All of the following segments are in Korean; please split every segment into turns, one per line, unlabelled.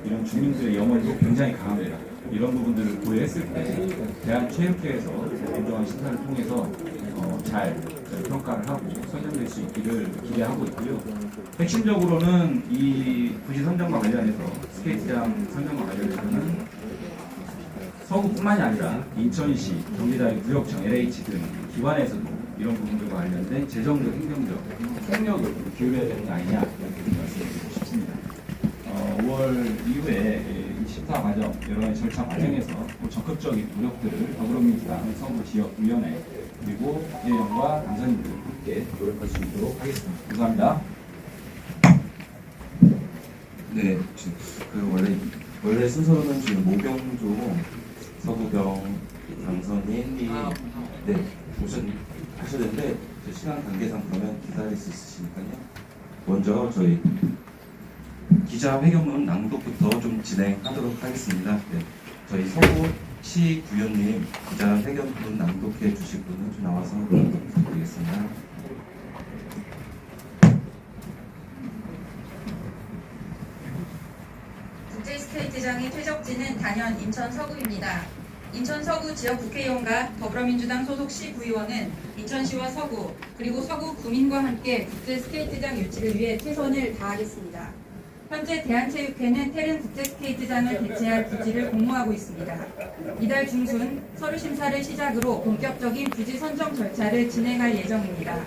이런 주민들의 염원도 굉장히 강합니다. 이런 부분들을 고려했을 때 대한체육회에서 공정한 심사를 통해서 잘 평가를 하고 선정될 수 있기를 기대하고 있고요. 핵심적으로는 이 부지 선정과 관련해서 스케이트장 선정과 관련해서는 서구뿐만이 아니라 인천시, 경기도의 구역청, LH 등 기관에서도 이런 부분들과 관련된 재정적, 행정적 폭력을 기울여야 되는 거 아니냐 이렇게 말씀드리고 싶습니다. 5월 이후에 이 심사 과정, 여러 가지 절차 과정에서 적극적인 노력들을 더불어민주당 서구지역위원회 그리고 국회의원과 당선인들 함께 노력할 수 있도록 하겠습니다. 감사합니다.
네, 원래 순서로는 지금 모병조, 서구병, 당선인, 네, 하셨는데 시간 관계상 그러면 기다릴 수 있으시니까요. 먼저 저희 기자회견문 낭독부터 좀 진행하도록 하겠습니다. 네, 저희 서구시 구의원님 기자회견문 낭독해 주실 분은 좀 나와서 부탁드리겠습니다.
국제스케이트장의 최적지는 단연 인천 서구입니다. 인천 서구 지역 국회의원과 더불어민주당 소속 시 구의원은 인천시와 서구 그리고 서구 구민과 함께 국제스케이트장 유치를 위해 최선을 다하겠습니다. 현재 대한체육회는 태릉 국제스케이트장을 개최할 부지를 공모하고 있습니다. 이달 중순 서류 심사를 시작으로 본격적인 부지 선정 절차를 진행할 예정입니다.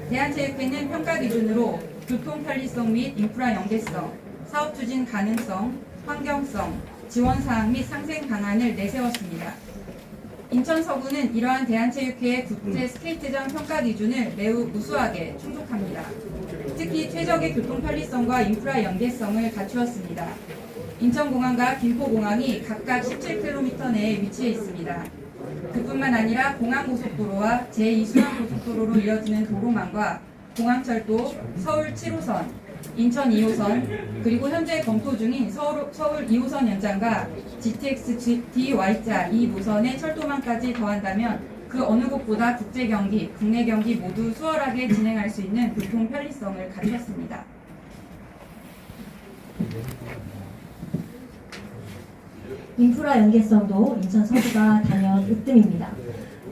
대한체육회는 평가 기준으로 교통 편리성 및 인프라 연계성, 사업 추진 가능성, 환경성, 지원사항 및 상생 방안을 내세웠습니다. 인천 서구는 이러한 대한체육회의 국제 스케이트장 평가 기준을 매우 우수하게 충족합니다. 특히 최적의 교통 편리성과 인프라 연계성을 갖추었습니다. 인천공항과 김포공항이 각각 17km 내에 위치해 있습니다. 그뿐만 아니라 공항고속도로와 제2순환고속도로로 이어지는 도로망과 공항철도, 서울 7호선, 인천 2호선, 그리고 현재 검토 중인 서울 2호선 연장과 GTX DY자 이 노선의 철도망까지 더한다면 그 어느 곳보다 국제경기, 국내 경기 모두 수월하게 진행할 수 있는 교통 편리성을 갖췄습니다.
인프라 연계성도 인천 서구가 단연 으뜸입니다.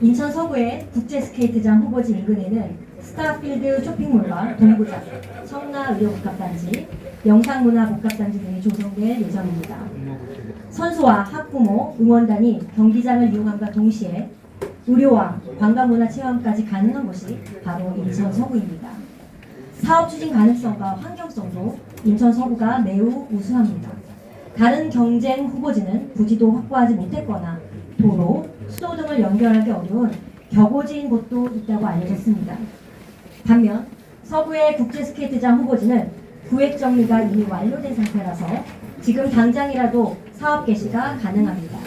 인천 서구의 국제 스케이트장 후보지 인근에는 스타필드 쇼핑몰과 동부장, 청라의료복합단지, 영상문화복합단지 등이 조성될 예정입니다. 선수와 학부모, 응원단이 경기장을 이용함과 동시에 의료와 관광문화체험까지 가능한 곳이 바로 인천 서구입니다. 사업 추진 가능성과 환경성도 인천 서구가 매우 우수합니다. 다른 경쟁 후보지는 부지도 확보하지 못했거나 도로, 수도 등을 연결하기 어려운 격오지인 곳도 있다고 알려졌습니다. 반면 서구의 국제스케이트장 후보지는 구획 정리가 이미 완료된 상태라서 지금 당장이라도 사업 개시가 가능합니다.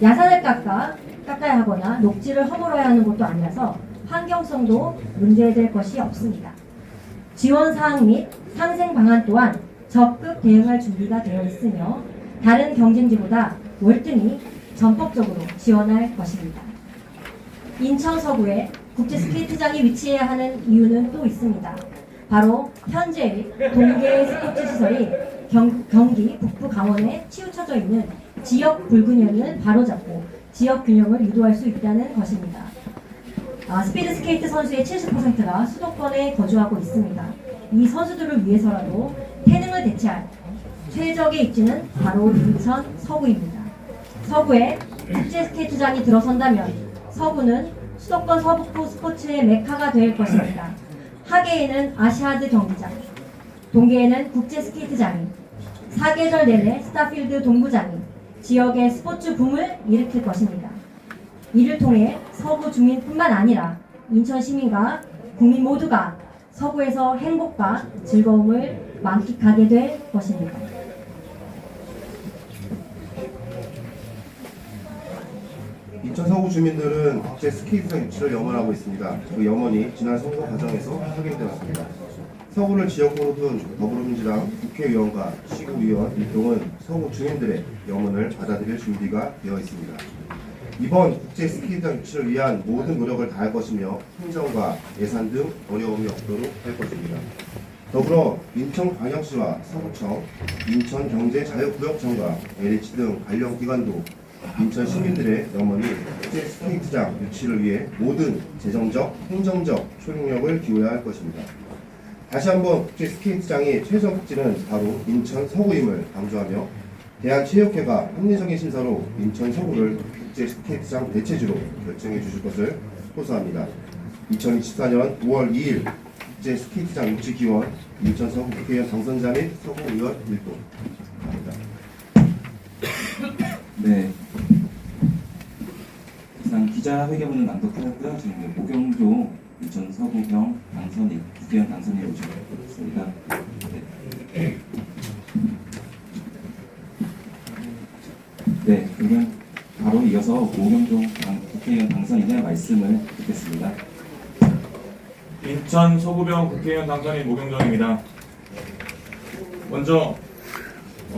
야산을 깎아야 하거나 녹지를 허물어야 하는 곳도 아니라서 환경성도 문제될 것이 없습니다. 지원사항 및 상생 방안 또한 적극 대응할 준비가 되어 있으며 다른 경쟁지보다 월등히 전폭적으로 지원할 것입니다. 인천 서구에 국제 스케이트장이 위치해야 하는 이유는 또 있습니다. 바로 현재 동계 스포츠 시설이 경기 북부 강원에 치우쳐져 있는 지역 불균형을 바로잡고 지역 균형을 유도할 수 있다는 것입니다. 스피드 스케이트 선수의 70%가 수도권에 거주하고 있습니다. 이 선수들을 위해서라도 태릉을 대체할 최적의 입지는 바로 인천 서구입니다. 서구에 국제 스케이트장이 들어선다면 서구는 수도권 서북부 스포츠의 메카가 될 것입니다. 하계에는 아시아드 경기장, 동계에는 국제 스케이트장이, 사계절 내내 스타필드 동부장이 지역의 스포츠 붐을 일으킬 것입니다. 이를 통해 서구 주민뿐만 아니라 인천 시민과 국민 모두가 서구에서 행복과 즐거움을 만끽하게 될 것입니다.
인천 서구 주민들은 국제 스케이트장 유치를 염원하고 있습니다. 그 염원이 지난 선거 과정에서 확인되었습니다. 서구를 지역구로 둔 더불어민주당 국회의원과 시구의원 일동은 서구 주민들의 염원을 받아들일 준비가 되어 있습니다. 이번 국제 스케이트장 유치를 위한 모든 노력을 다할 것이며 행정과 예산 등 어려움이 없도록 할 것입니다. 더불어 인천광역시와 서구청, 인천경제자유구역청과 LH 등 관련 기관도 인천 시민들의 염원이 국제 스케이트장 유치를 위해 모든 재정적, 행정적 초능력을 기울여야 할 것입니다. 다시 한번 국제 스케이트장의 최종 복지는 바로 인천 서구임을 강조하며 대한체육회가 합리적인 심사로 인천 서구를 국제 스케이트장 대체지로 결정해 주실 것을 호소합니다. 2024년 5월 2일 국제 스케이트장 유치 기원 인천 서구 국회의원 당선자 및 서구 의원 1도. 감사합니다.
네. 이상 기자회견문을 낭독하였고요. 지금 모경조 인천 서구경 당선인, 국회의원 당선인 오셨습니다. 네. 네, 그러면 바로 이어서 모경조 국회의원 당선인의 말씀을 듣겠습니다.
인천 서구병 국회의원 당선인 모경정입니다. 먼저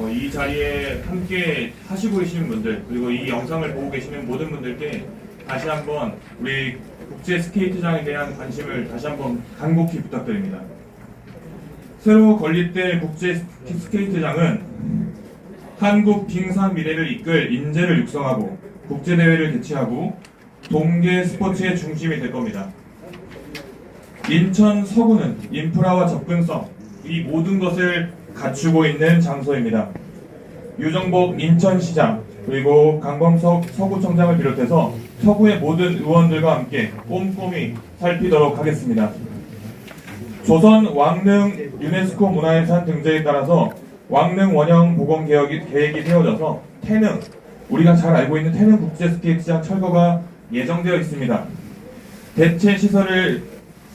이 자리에 함께 하시고 계시는 분들, 그리고 이 영상을 보고 계시는 모든 분들께 다시 한번 우리 국제 스케이트장에 대한 관심을 다시 한번 간곡히 부탁드립니다. 새로 건립될 국제 스케이트장은 한국 빙상 미래를 이끌 인재를 육성하고 국제대회를 개최하고 동계 스포츠의 중심이 될 겁니다. 인천 서구는 인프라와 접근성, 이 모든 것을 갖추고 있는 장소입니다. 유정복 인천시장 그리고 강범석 서구청장을 비롯해서 서구의 모든 의원들과 함께 꼼꼼히 살피도록 하겠습니다. 조선 왕릉 유네스코 문화유산 등재에 따라서 왕릉 원형 복원 계획이 세워져서 태릉, 우리가 잘 알고 있는 태릉 국제 스케이트장 철거가 예정되어 있습니다. 대체 시설을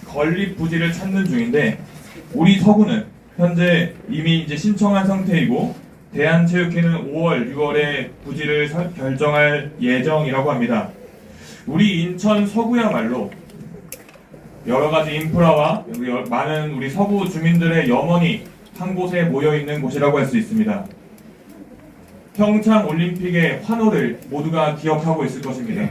건립 부지를 찾는 중인데 우리 서구는 현재 이미 이제 신청한 상태이고 대한체육회는 5월, 6월에 부지를 결정할 예정이라고 합니다. 우리 인천 서구야말로 여러 가지 인프라와 많은 우리 서구 주민들의 염원이 한 곳에 모여 있는 곳이라고 할 수 있습니다. 평창 올림픽의 환호를 모두가 기억하고 있을 것입니다.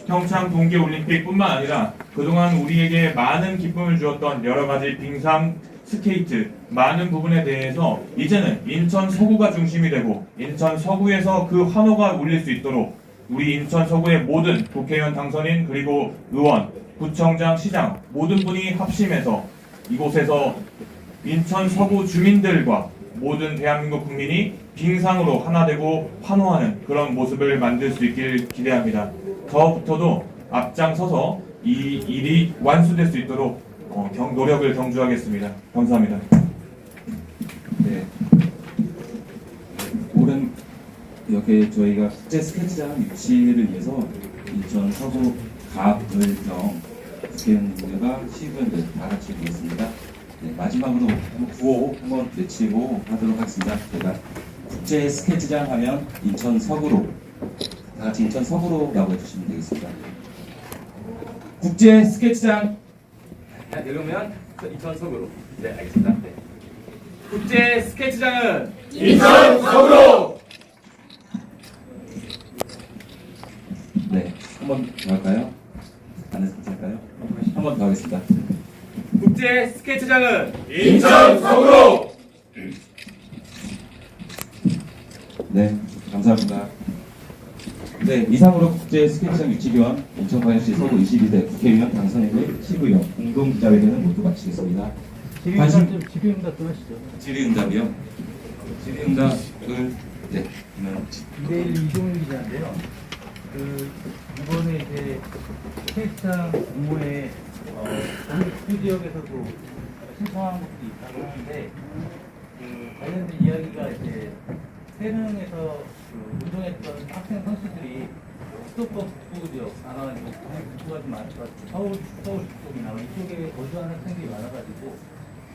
평창 동계올림픽뿐만 아니라 그동안 우리에게 많은 기쁨을 주었던 여러 가지 빙상, 스케이트, 많은 부분에 대해서 이제는 인천 서구가 중심이 되고 인천 서구에서 그 환호가 울릴 수 있도록 우리 인천 서구의 모든 국회의원 당선인 그리고 의원, 구청장, 시장 모든 분이 합심해서 이곳에서 인천 서구 주민들과 모든 대한민국 국민이 빙상으로 하나 되고 환호하는 그런 모습을 만들 수 있길 기대합니다. 저부터도 앞장서서 이 일이 완수될 수 있도록 노력을 경주하겠습니다. 감사합니다.
네. 올해는 이렇게 저희가 국제 스케이트장 유치를 위해서 인천 서구 가을경 국회의원들과 시의원들 다 같이 보겠습니다. 네, 마지막으로 구호 한번 외치고 하도록 하겠습니다. 제가 국제 스케이트장 하면 인천 서구로, 다 같이 인천 서구로라고 해주시면 되겠습니다. 국제 스케이트장
이러면 인천 서구로. 네, 알겠습니다. 네. 국제 스케이트장은
인천 서구로!
네, 한 번 더 할까요? 안 해서 할까요? 한 번 더 하겠습니다.
국제 스케이트장은
인천 서구로!
네, 감사합니다. 네, 이상으로 국제 스케이트장 유치기원 인천광역시 서구 22대 국회의원 당선인의 시구형 공동기자회견을 모두 마치겠습니다.
질의응답 좀 하시죠.
질의응답이요? 질의응답을 네, 그러면
이대일 이종일 기자인데요. 이번에 이제 스케이트장 공모에 그 지역에서도 신청한 곳이 있다고 하는데 관련된 이야기가 이제 태릉에서 운동했던 학생 선수들이 수도권 북부 지역 아마 북부가 좀 많을 것 같아요. 서울 쪽이나 이쪽에 거주하는 학생들이 많아가지고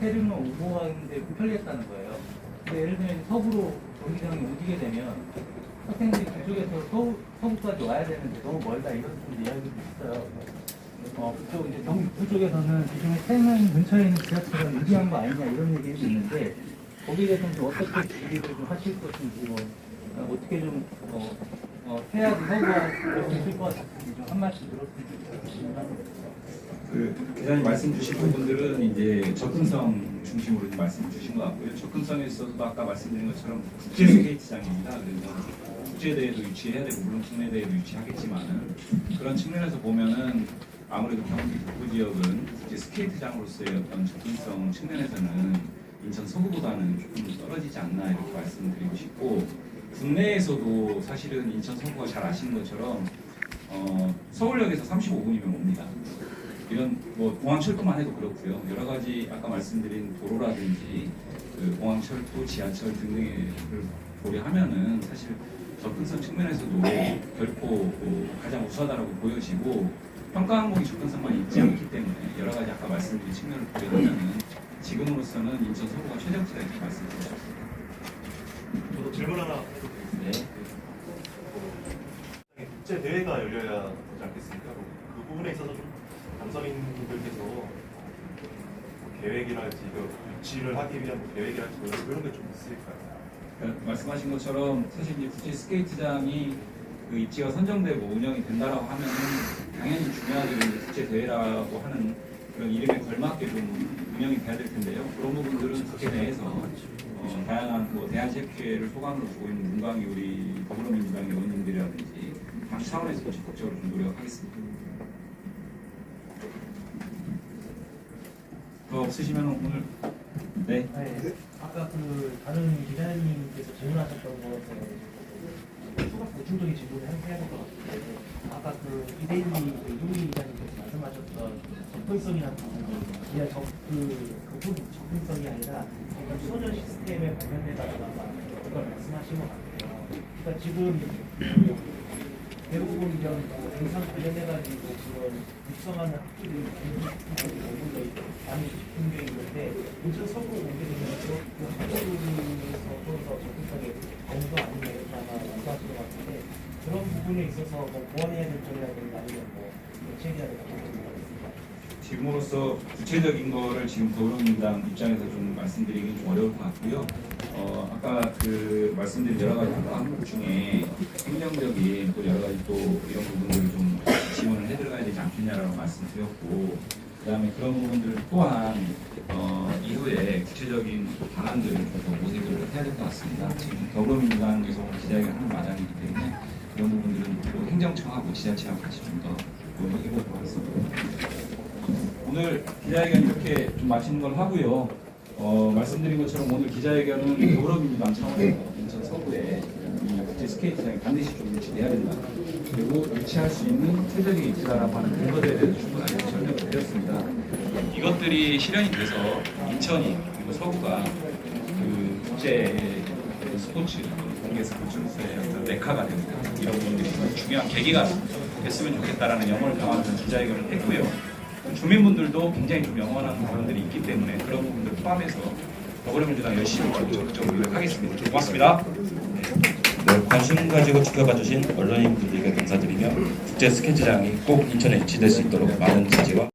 태릉을 오고 가는데 불편했다는 거예요. 근데 예를 들면 서구로 경기장이 옮기게 되면 학생들이 그쪽에서 서구까지 와야 되는데 너무 멀다 이런 이야기도 있어요. 그쪽 이제 경북 쪽에서는 지금 태릉 근처에 있는 지하철을 유지한 거 아니냐 이런 얘기도 있는데 거기에 대해서는 좀 어떻게 준비를 좀 하실 것인지 어떻게 좀 해야지 서구할 수 있을 것 같은지 좀 한 말씀 들었으면 좋겠습니다.
그 기자님 말씀 주신 부분들은 이제 접근성 중심으로 이제 말씀 주신 것 같고요. 접근성에 있어서도 아까 말씀드린 것처럼 국제 스케이트장입니다. 그래서 국제대회도 유치해야 되고 물론 국내 대회도 유치하겠지만은 그런 측면에서 보면은 아무래도 경기 북부 지역은 국제 스케이트장으로서의 어떤 접근성 측면에서는 인천 서구보다는 조금 떨어지지 않나 이렇게 말씀드리고 싶고 국내에서도 사실은 인천 서구가 잘 아시는 것처럼 서울역에서 35분이면 옵니다. 이런 뭐 공항철도만 해도 그렇고요. 여러 가지 아까 말씀드린 도로라든지 그 공항철도, 지하철 등등을 고려하면은 사실 접근성 측면에서도 결코 가장 우수하다라고 보여지고 평가 항목이 접근성만 있지 않기 때문에 여러 가지 아까 말씀드린 측면을 고려하면은 지금으로서는 인천 서구가 최적지다 이렇게 말씀드렸습니다.
저도 질문 하나 해도 되겠습니다. 국제 대회가 열려야 되지 않겠습니까? 그 부분에 있어서 좀 당선인들께서 뭐 계획이랄지 유치를 하기 위한 뭐 계획이랄지 뭐 이런 게 좀 있을까요?
말씀하신 것처럼 사실 이제 국제 스케이트장이 그 입지가 선정되고 운영이 된다라고 하면은 당연히 중요하게 국제 대회라고 하는 그런 이름에 걸맞게 좀 운영이 돼야 될 텐데요. 그런 부분들은 국회 내에서 다양한 뭐 대한체육회를 소감으로 두고 있는 문광희 우리 더불어민주당 의원님들이라든지 당 차원에서도 적극적으로 좀 노력하겠습니다. 더 없으시면 오늘 네.
아까 그 다른 기자님께서 질문하셨던 것에 추가 보충적인 질문을 해야 될 것 같은데 아까 그 이대희 이동희 기자님께서 말씀하셨던 접근성이라는 부분이 그냥 접근성이 아니라 소년 시스템에 관련돼가지고 그걸 말씀하신 것 같아요. 그러니까 지금 대부분 이런 등산 관련해가지고 그런 육성하는 학교들이 굉장히 많이 집중되어 있는데 인천 서구 오게 되면서 그 학교들에서 좀더 접근성이 정도 아니면 아마 말씀하신 것 같은데 그런 부분에 있어서 뭐 보완해야 될 점이라든가 아니면 뭐 대책해야 될 점이 있습니다.
지금으로서 구체적인 거를 지금 더불어민주당 입장에서 좀 말씀드리긴 좀 어려울 것 같고요. 아까 그 말씀드린 여러 가지 항목 중에 행정적인 또 여러 가지 또 이런 부분들을 좀 지원을 해들어가야 되지 않겠냐라고 말씀드렸고, 그다음에 그런 부분들 또한 이후에 구체적인 방안들을 좀 더 모색을 해야 될 것 같습니다. 지금 더불어민주당에서 기자회견 하는 마당이기 때문에 그런 부분들은 또 행정청하고 지자체하고 같이 좀 더 논의해 보도록 하겠습니다. 오늘 기자회견 이렇게 좀 맛있는 걸 하고요. 말씀드린 것처럼 오늘 기자회견은 더불어민주당 차원에서 인천 서구에 이 국제 스케이트장이 반드시 좀 유치돼야 된다. 그리고 유치할 수 있는 최적의 입지다라고 하는 근거들에 대해서 충분하게 설명을 드렸습니다. 이것들이 실현이 돼서 인천이 그리고 서구가 그 국제 스포츠, 공개 스포츠로서의 어떤 메카가 됩니다. 이런 부분들이 중요한 계기가 됐으면 좋겠다라는 염원을 담아서 기자회견을 했고요. 주민분들도 굉장히 좀 영원한 부분들이 있기 때문에 그런 부분들 포함해서 더불어민주당 열심히 적극적으로 노력하겠습니다. 고맙습니다.
네, 관심 가지고 지켜봐 주신 언론인분들께 감사드리며 국제 스케이트장이 꼭 인천에 유치될 수 있도록 많은 지지와